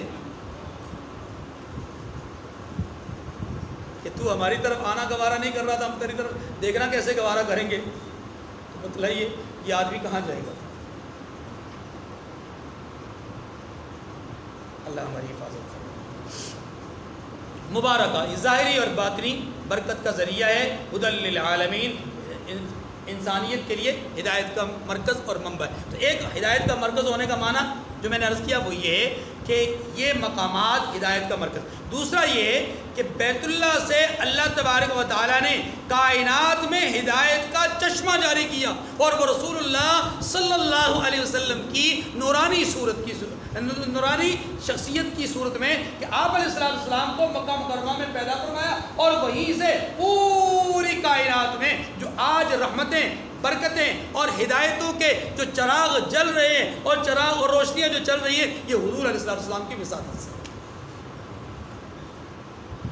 کہ تو ہماری طرف آنا گوارا نہیں کر رہا تھا، ہم تیری طرف دیکھنا کیسے گوارا کریں گے؟ تو بتلائیے یہ آدمی کہاں جائے گا؟ اللہ ہماری حفاظت کرے۔ مبارکہ، یہ ظاہری اور باطنی برکت کا ذریعہ ہے، ہدی للعالمین، انسانیت کے لیے ہدایت کا مرکز اور منبع ہے۔ تو ایک ہدایت کا مرکز ہونے کا معنی جو میں نے عرض کیا وہ یہ ہے کہ یہ مقامات ہدایت کا مرکز۔ دوسرا یہ ہے کہ بیت اللہ سے اللہ تبارک و تعالیٰ نے کائنات میں ہدایت کا چشمہ جاری کیا، اور وہ رسول اللہ صلی اللہ علیہ وسلم کی نورانی صورت کی نورانی شخصیت کی صورت میں کہ آپ علیہ السلام کو مکہ مکرمہ میں پیدا فرمایا، اور وہیں سے پوری کائنات میں جو آج رحمتیں، برکتیں اور ہدایتوں کے جو چراغ جل رہے ہیں اور چراغ اور روشنیاں جو چل رہی ہیں، یہ حضور علیہ السلام کی وساطت سے۔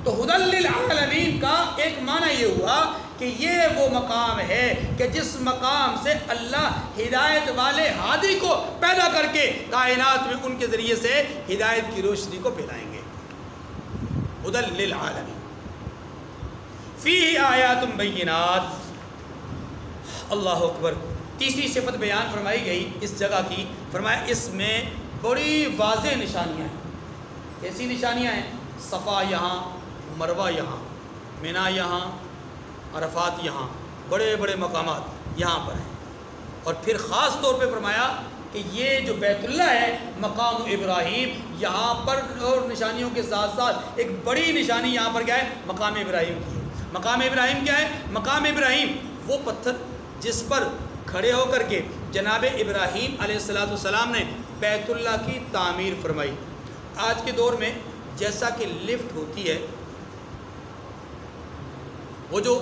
تو ہدی للعالمین کا ایک معنی یہ ہوا کہ یہ وہ مقام ہے کہ جس مقام سے اللہ ہدایت والے ہادی کو پیدا کر کے کائنات میں ان کے ذریعے سے ہدایت کی روشنی کو پھیلائیں گے۔ ہدی للعالمین فیہ آیات بینات، اللہ اکبر۔ تیسری صفت بیان فرمائی گئی اس جگہ کی، فرمایا اس میں بڑی واضح نشانیاں ہیں۔ کیسی نشانیاں ہیں؟ صفا یہاں، مروہ یہاں، مینا یہاں، عرفات یہاں، بڑے بڑے مقامات یہاں پر ہیں۔ اور پھر خاص طور پہ فرمایا کہ یہ جو بیت اللہ ہے مقام ابراہیم، یہاں پر اور نشانیوں کے ساتھ ساتھ ایک بڑی نشانی یہاں پر کیا ہے؟ مقام ابراہیم کی ہے۔ مقام ابراہیم کیا ہے؟ مقام ابراہیم وہ پتھر جس پر کھڑے ہو کر کے جناب ابراہیم علیہ السلام نے بیت اللہ کی تعمیر فرمائی۔ آج کے دور میں جیسا کہ لفٹ ہوتی ہے، وہ جو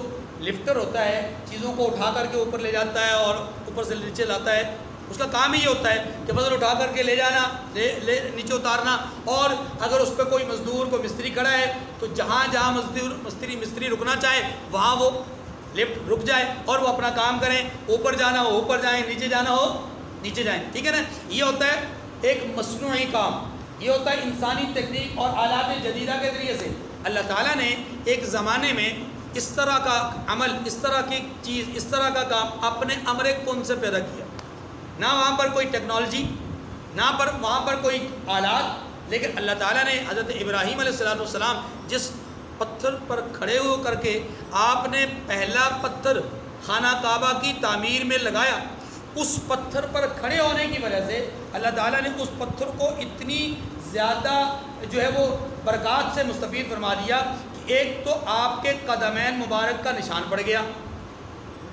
لفٹر ہوتا ہے چیزوں کو اٹھا کر کے اوپر لے جاتا ہے اور اوپر سے نیچے لاتا ہے، اس کا کام ہی یہ ہوتا ہے کہ فضل اٹھا کر کے لے جانا، نیچے اتارنا، اور اگر اس پہ کوئی مزدور کوئی مستری کھڑا ہے تو جہاں جہاں مستری رکنا چاہے وہاں وہ لفٹ رک جائے اور وہ اپنا کام کریں، اوپر جانا ہو اوپر جائیں، نیچے جانا ہو نیچے جائیں، ٹھیک ہے نا؟ یہ ہوتا ہے ایک مصنوعی کام، یہ ہوتا ہے انسانی تکنیک اور آلات جدیدہ کے ذریعے سے۔ اللہ تعالیٰ نے ایک زمانے میں اس طرح کا عمل، اس طرح کی چیز، اس طرح کا کام اپنے امر کن سے پیدا کیا۔ نہ وہاں پر کوئی ٹیکنالوجی، نہ وہاں پر کوئی آلات، لیکن اللہ تعالیٰ نے حضرت ابراہیم علیہ السلام جس پتھر پر کھڑے ہو کر کے آپ نے پہلا پتھر خانہ کعبہ کی تعمیر میں لگایا، اس پتھر پر کھڑے ہونے کی وجہ سے اللہ تعالیٰ نے اس پتھر کو اتنی زیادہ جو ہے وہ برکات سے مستفید فرما دیا کہ ایک تو آپ کے قدمین مبارک کا نشان پڑ گیا،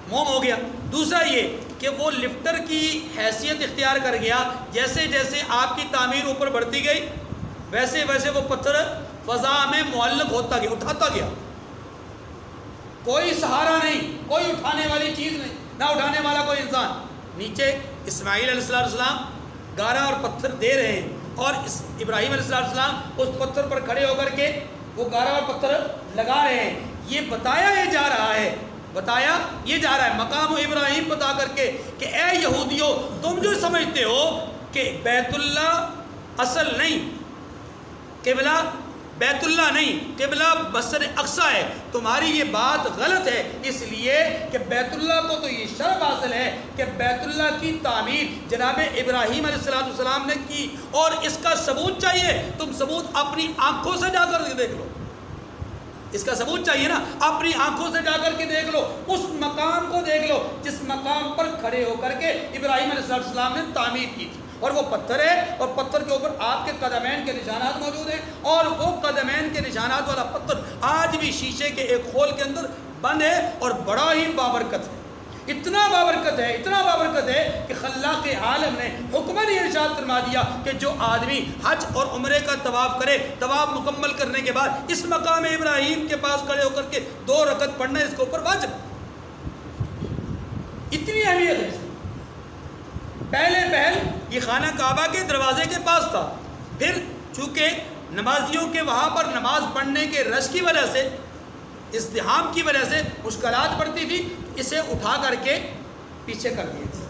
موم ہو گیا۔ دوسرا یہ کہ وہ لفٹر کی حیثیت اختیار کر گیا، جیسے جیسے آپ کی تعمیر اوپر بڑھتی گئی ویسے ویسے وہ پتھر فضا میں معلق ہوتا گیا، اٹھاتا گیا۔ کوئی سہارا نہیں، کوئی اٹھانے والی چیز نہیں، نہ اٹھانے والا کوئی انسان۔ نیچے اسماعیل علیہ السلام گارا اور پتھر دے رہے ہیں، اور ابراہیم علیہ السلام اس پتھر پر کھڑے ہو کر کے وہ گارا اور پتھر لگا رہے ہیں۔ یہ بتایا یہ جا رہا ہے، بتایا یہ جا رہا ہے مقام ابراہیم بتا کر کے کہ اے یہودیو، تم جو سمجھتے ہو کہ بیت اللہ اصل نہیں، قبلہ بیت اللہ نہیں، قبلہ مسجد اقصی ہے، تمہاری یہ بات غلط ہے، اس لیے کہ بیت اللہ کو تو یہ شرف حاصل ہے کہ بیت اللہ کی تعمیر جناب ابراہیم علیہ السلام نے کی، اور اس کا ثبوت چاہیے، تم ثبوت اپنی آنکھوں سے جا کر دیکھ لو، اس کا ثبوت چاہیے نا، اپنی آنکھوں سے جا کر کے دیکھ لو، اس مقام کو دیکھ لو جس مقام پر کھڑے ہو کر کے ابراہیم علیہ السلام نے تعمیر کی تھی، اور وہ پتھر ہے، اور پتھر کے اوپر آپ کے قدمین کے نشانات موجود ہیں، اور وہ قدمین کے نشانات والا پتھر آج بھی شیشے کے ایک خول کے اندر بند ہے، اور بڑا ہی بابرکت ہے، اتنا بابرکت ہے، اتنا بابرکت ہے کہ خلاق عالم نے حکماً یہ ارشاد فرما دیا کہ جو آدمی حج اور عمرے کا طواف کرے، طواف مکمل کرنے کے بعد اس مقام ابراہیم کے پاس کھڑے ہو کر کے 2 رکعت پڑھنا اس کے اوپر واجب، اتنی اہمیت ہے۔ پہلے پہل یہ خانہ کعبہ کے دروازے کے پاس تھا، پھر چونکہ نمازیوں کے وہاں پر نماز پڑھنے کے رش کی وجہ سے، ازدحام کی وجہ سے مشکلات پڑتی تھی، اسے اٹھا کر کے پیچھے کر دیے تھے۔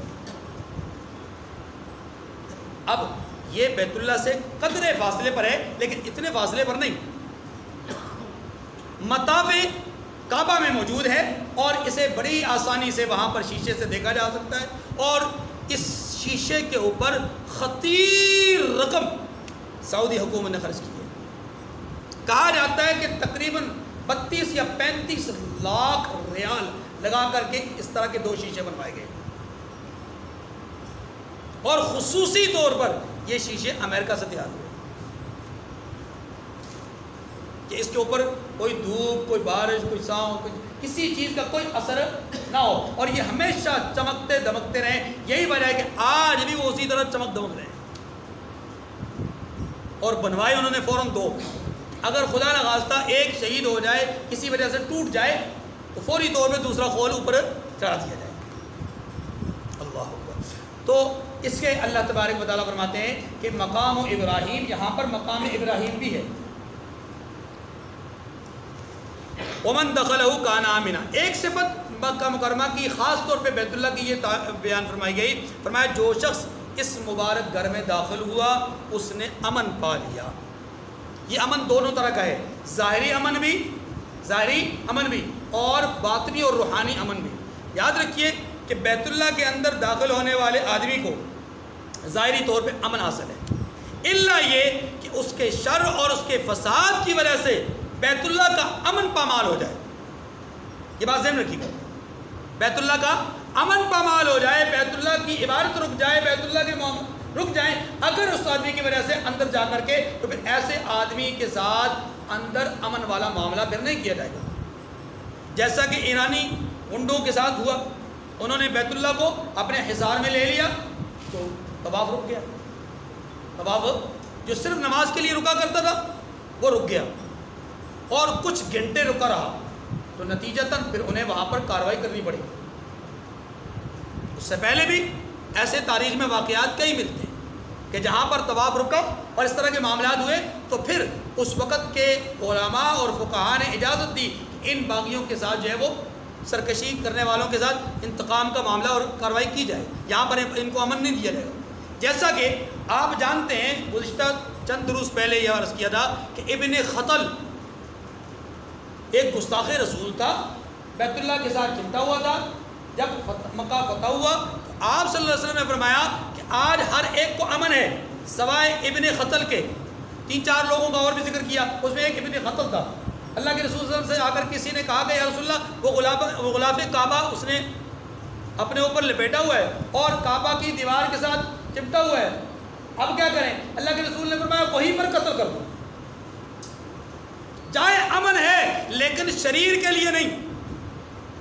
اب یہ بیت اللہ سے قدرے فاصلے پر ہے، لیکن اتنے فاصلے پر نہیں۔ مطاف کعبہ میں موجود ہے اور اسے بڑی آسانی سے وہاں پر شیشے سے دیکھا جا سکتا ہے، اور اس شیشے کے اوپر خطیر رقم سعودی حکومت نے خرچ کی ہے۔ کہا جاتا ہے کہ تقریباً 32 یا 35 لاکھ ریال لگا کر کے اس طرح کے 2 شیشے بنوائے گئے، اور خصوصی طور پر یہ شیشے امریکہ سے تیار ہوئے کہ اس کے اوپر کوئی دھوپ، کوئی بارش، کوئی ساؤں، کسی چیز کا کوئی اثر نہ ہو، اور یہ ہمیشہ چمکتے دمکتے رہیں۔ یہی وجہ ہے کہ آج بھی وہ اسی طرح چمک دمک رہے ہیں، اور بنوائے انہوں نے فوراً 2۔ اگر خدا نخواستہ ایک شہید ہو جائے، کسی وجہ سے ٹوٹ جائے، تو فوری طور پہ دوسرا خول اوپر چڑھا دیا جائے۔ اللہ اکبر۔ تو اس کے اللہ تبارک و تعالیٰ فرماتے ہیں کہ مقام ابراہیم، یہاں پر مقام ابراہیم بھی ہے۔ ومن دخلہ کان آمنا، ایک صفت مکہ مکرمہ کی خاص طور پہ بیت اللہ کی یہ بیان فرمائی گئی، فرمایا جو شخص اس مبارک گھر میں داخل ہوا اس نے امن پا لیا۔ یہ امن دونوں طرح کا ہے، ظاہری امن بھی اور باطنی اور روحانی امن بھی۔ یاد رکھیے کہ بیت اللہ کے اندر داخل ہونے والے آدمی کو ظاہری طور پہ امن حاصل ہے، الا یہ کہ اس کے شر اور اس کے فساد کی وجہ سے بیت اللہ کا امن پامال ہو جائے۔ یہ بات ذہن رکھیے گا، بیت اللہ کا امن پامال ہو جائے، بیت اللہ کی عبادت رک جائے، بیت اللہ کے رک جائیں اگر اس آدمی کی وجہ سے اندر جا کر کے، تو پھر ایسے آدمی کے ساتھ اندر امن والا معاملہ پھر نہیں کیا جائے گا۔ جیسا کہ ایرانی ہنڈوں کے ساتھ ہوا، انہوں نے بیت اللہ کو اپنے حصار میں لے لیا تو طواف رک گیا، طواف جو صرف نماز کے لیے رکا کرتا تھا وہ رک گیا، اور کچھ گھنٹے رکا رہا، تو نتیجتاً پھر انہیں وہاں پر کارروائی کرنی پڑی۔ اس سے پہلے بھی ایسے تاریخ میں واقعات کئی ملتے ہیں کہ جہاں پر طواف رکا اور اس طرح کے معاملات ہوئے، تو پھر اس وقت کے علماء اور فقہاء نے اجازت دی کہ ان باغیوں کے ساتھ جو ہے وہ سرکشی کرنے والوں کے ساتھ انتقام کا معاملہ اور کارروائی کی جائے، یہاں پر ان کو امن نہیں دیا جائے گا۔ جیسا کہ آپ جانتے ہیں، گزشتہ چند دروس پہلے یہ عرض کیا تھا کہ ابن خطل ایک گستاخ رسول تھا، بیت اللہ کے ساتھ چمٹا ہوا تھا۔ جب مکہ فتح ہوا تو آپ صلی اللہ علیہ وسلم نے فرمایا کہ آج ہر ایک کو امن ہے سوائے ابن خطل کے۔ 3-4 لوگوں کا اور بھی ذکر کیا، اس میں ایک ابن خطل تھا۔ اللہ کے رسول صلی اللہ علیہ وسلم سے آ کر کسی نے کہا کہ یا رسول اللہ وہ غلاف کعبہ اس نے اپنے اوپر لپیٹا ہوا ہے اور کعبہ کی دیوار کے ساتھ چمٹا ہوا ہے، اب کیا کریں؟ اللہ کے رسول نے فرمایا وہیں پر قتل کر دو۔ جائے امن ہے لیکن شریر کے لیے نہیں،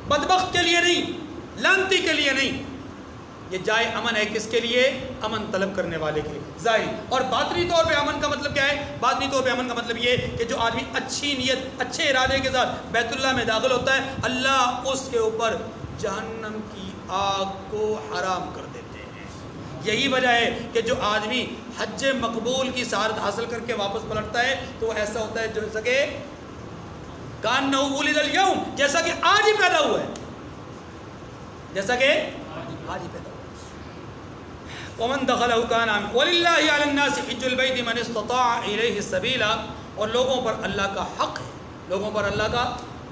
بدبخت کے لیے نہیں، لعنتی کے لیے نہیں، یہ جائے امن ہے کس کے لیے؟ امن طلب کرنے والے کے لیے ظاہری۔ اور باطنی طور پہ امن کا مطلب کیا ہے؟ باطنی طور پہ امن کا مطلب یہ کہ جو آدمی اچھی نیت، اچھے ارادے کے ساتھ بیت اللہ میں داخل ہوتا ہے، اللہ اس کے اوپر جہنم کی آگ کو حرام کر دیتے ہیں۔ یہی وجہ ہے کہ جو آدمی حج مقبول کی سعادت حاصل کر کے واپس پلٹتا ہے تو وہ ایسا ہوتا ہے جیسا کہ کانہ ولد الیوم، جیسا کہ آج ہی پیدا ہوا ہے، جیسا کہ آج ہی پیدا ہوا ہے۔ ومن دخلہ کان آمنا وللہ علی الناس حج البیت من استطاع الیہ سبیلا، اور لوگوں پر اللہ کا حق ہے، لوگوں پر اللہ کا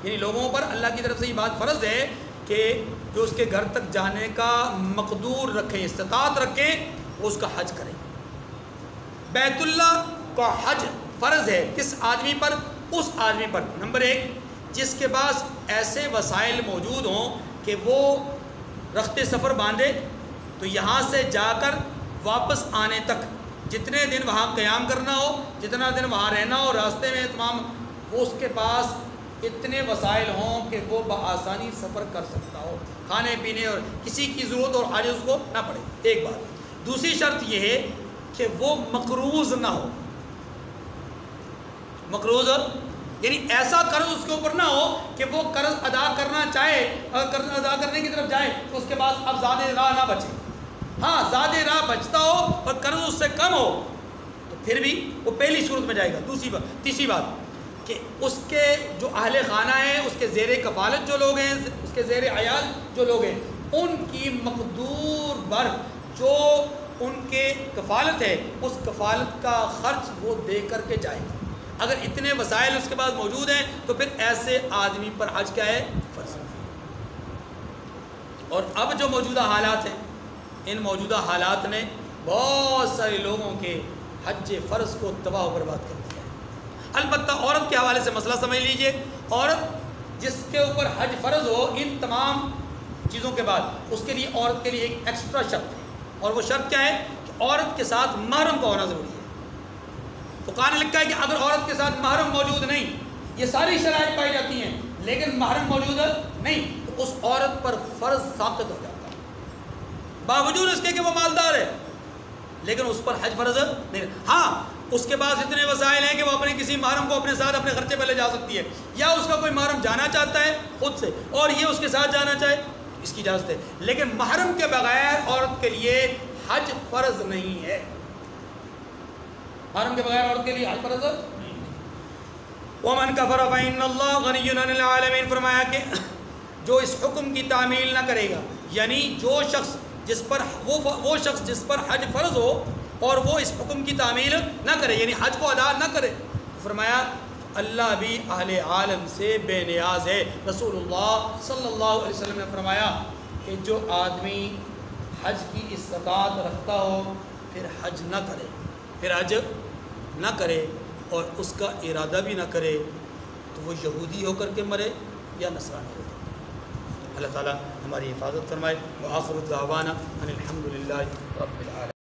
یعنی لوگوں پر اللہ کی طرف سے یہ بات فرض ہے کہ جو اس کے گھر تک جانے کا مقدور رکھیں، استطاعت رکھیں، وہ اس کا حج کریں۔ بیت اللہ کا حج فرض ہے کس آدمی پر؟ اس آدمی پر نمبر 1 جس کے پاس ایسے وسائل موجود ہوں کہ وہ رخت سفر باندھے تو یہاں سے جا کر واپس آنے تک جتنے دن وہاں قیام کرنا ہو، جتنا دن وہاں رہنا ہو، راستے میں تمام، وہ اس کے پاس اتنے وسائل ہوں کہ وہ بآسانی سفر کر سکتا ہو، کھانے پینے اور کسی کی ضرورت اور حاجت اس کو نہ پڑے، ایک بات۔ دوسری شرط یہ ہے کہ وہ مقروض نہ ہو، مقروض یعنی ایسا قرض اس کے اوپر نہ ہو کہ وہ قرض ادا کرنا چاہے، اگر قرض ادا کرنے کی طرف جائے تو اس کے بعد اب زیادہ راہ نہ بچے۔ ہاں زیادہ راہ بچتا ہو اور قرض اس سے کم ہو تو پھر بھی وہ پہلی صورت میں جائے گا۔ تیسری بات کہ اس کے جو اہل خانہ ہیں، اس کے زیر کفالت جو لوگ ہیں، اس کے زیر عیال جو لوگ ہیں، ان کی مقدور بر جو ان کے کفالت ہے، اس کفالت کا خرچ وہ دے کر کے جائے گا۔ اگر اتنے وسائل اس کے پاس موجود ہیں تو پھر ایسے آدمی پر حج کیا ہے؟ فرض۔ اور اب جو موجودہ حالات ہیں، ان موجودہ حالات نے بہت سارے لوگوں کے حج فرض کو تباہ و برباد کر دیا ہے۔ البتہ عورت کے حوالے سے مسئلہ سمجھ لیجئے، عورت جس کے اوپر حج فرض ہو ان تمام چیزوں کے بعد، اس کے لیے عورت کے لیے ایک ایکسٹرا شرط ہے، اور وہ شرط کیا ہے کہ عورت کے ساتھ محرم کا ہونا ضروری ہے۔ فقہاء نے لکھا ہے کہ اگر عورت کے ساتھ محرم موجود نہیں، یہ ساری شرائط پائی جاتی ہیں لیکن محرم موجود نہیں، تو اس عورت پر فرض ساقط ہو جاتا ہے، باوجود اس کے کہ وہ مالدار ہے، لیکن اس پر حج فرض نہیں۔ ہاں اس کے پاس اتنے وسائل ہیں کہ وہ اپنے کسی محرم کو اپنے ساتھ اپنے خرچے پہ لے جا سکتی ہے، یا اس کا کوئی محرم جانا چاہتا ہے خود سے اور یہ اس کے ساتھ جانا چاہے، اس کی اجازت ہے، لیکن محرم کے بغیر عورت کے لیے حج فرض نہیں ہے۔ محرم کے بغیر عورت کے لیے حج فرض نہیں ہے۔ وَمَنْ كَفَرَ فَإِنَّ اللَّهَ غَنِيٌّ عَنِ الْعَالَمِينَ، فرمایا کہ جو اس حکم کی تعمیل نہ کرے گا، یعنی جو شخص جس پر وہ شخص جس پر حج فرض ہو اور وہ اس حکم کی تعمیل نہ کرے، یعنی حج کو ادا نہ کرے، فرمایا اللہ بھی اہل عالم سے بے نیاز ہے۔ رسول اللہ صلی اللہ علیہ وسلم نے فرمایا کہ جو آدمی حج کی استطاعت رکھتا ہو پھر حج نہ کرے اور اس کا ارادہ بھی نہ کرے، تو وہ یہودی ہو کر کے مرے یا نصرانی ہو کر کے۔ اللہ تعالیٰ ہماری حفاظت فرمائے۔ وآخر دعوانا ان الحمد للہ رب العالمین۔